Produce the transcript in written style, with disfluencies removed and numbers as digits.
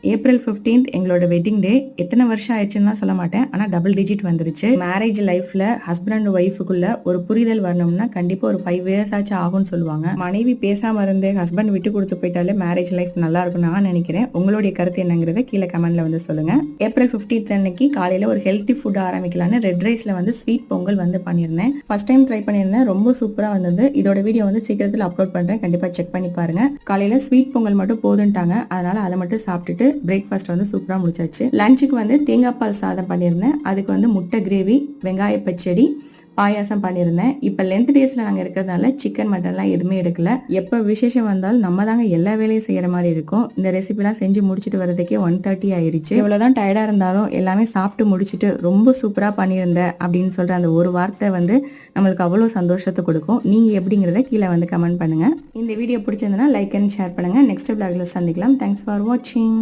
April 15th எங்களோட wedding day. எத்தனை வருஷம் ஆயிடுச்சுன்னு சொல்ல மாட்டேன், ஆனா டபுள் டிஜிட் வந்துருச்சு. மேரேஜ் லைஃப்ல ஹஸ்பண்ட் அண்ட் ஒய்ஃபுக்குள்ள ஒரு புரிதல் வரணும்னா கண்டிப்பா ஒரு 5 இயர்ஸ் ஆச்சு ஆகும்னு சொல்லுவாங்க. மனைவி பேசாம இருந்து ஹஸ்பண்ட் விட்டு கொடுத்து போயிட்டாலே மேரேஜ் லைஃப் நல்லா இருக்கும் நான் நினைக்கிறேன். உங்களுடைய கருத்து என்னங்கிறத கீழே கமெண்ட்ல வந்து சொல்லுங்க. ஏப்ரல் 15th அன்னைக்கு காலையில ஒரு ஹெல்த்தி ஃபுட் ஆரம்பிக்கலான்னு ரெட் ரைஸ்ல வந்து ஸ்வீட் பொங்கல் வந்து பண்ணியிருந்தேன். ஃபர்ஸ்ட் டைம் ட்ரை பண்ணியிருந்தேன், ரொம்ப சூப்பரா வந்தது. இதோட வீடியோ வந்து சீக்கிரத்தில் அப்லோட் பண்றேன், கண்டிப்பா செக் பண்ணி பாருங்க. காலையில ஸ்வீட் பொங்கல் மட்டும் போதுன்ட்டாங்க, அதனால அதை மட்டும் சாப்பிட்டுட்டு பிரேக்ஃபாஸ்ட் வந்து சூப்பரா முடிச்சாச்சு. லஞ்சுக்கு வந்து தேங்காய் பால் சாதம் பண்ணியிருந்தேன். அதுக்கு வந்து முட்டை கிரேவி, வெங்காய பச்சடி, பாயாசம் பண்ணியிருந்தேன். இப்போ லென்த் டேஸ்ல நாங்கள் இருக்கிறதுனால சிக்கன் மட்டன்லாம் எதுவுமே எடுக்கல. எப்போ விசேஷம் வந்தாலும் நம்ம தாங்க எல்லா வேலையும் செய்யற மாதிரி இருக்கும். இந்த ரெசிபிலாம் செஞ்சு முடிச்சுட்டு வரதுக்கே 1:30 ஆயிருச்சு. எவ்வளவுதான் டயர்டா இருந்தாலும் எல்லாமே சாப்பிட்டு முடிச்சுட்டு ரொம்ப சூப்பரா பண்ணியிருந்த அப்படின்னு சொல்ற அந்த ஒரு வார்த்தை வந்து நம்மளுக்கு அவ்வளோ சந்தோஷத்தை கொடுக்கும். நீங்க எப்படிங்கிறத கீழே வந்து கமெண்ட் பண்ணுங்க. இந்த வீடியோ பிடிச்சிருந்தனா லைக் அண்ட் ஷேர் பண்ணுங்க. நெக்ஸ்ட் vlogல சந்திக்கலாம். தேங்க்ஸ் ஃபார் வாட்சிங்.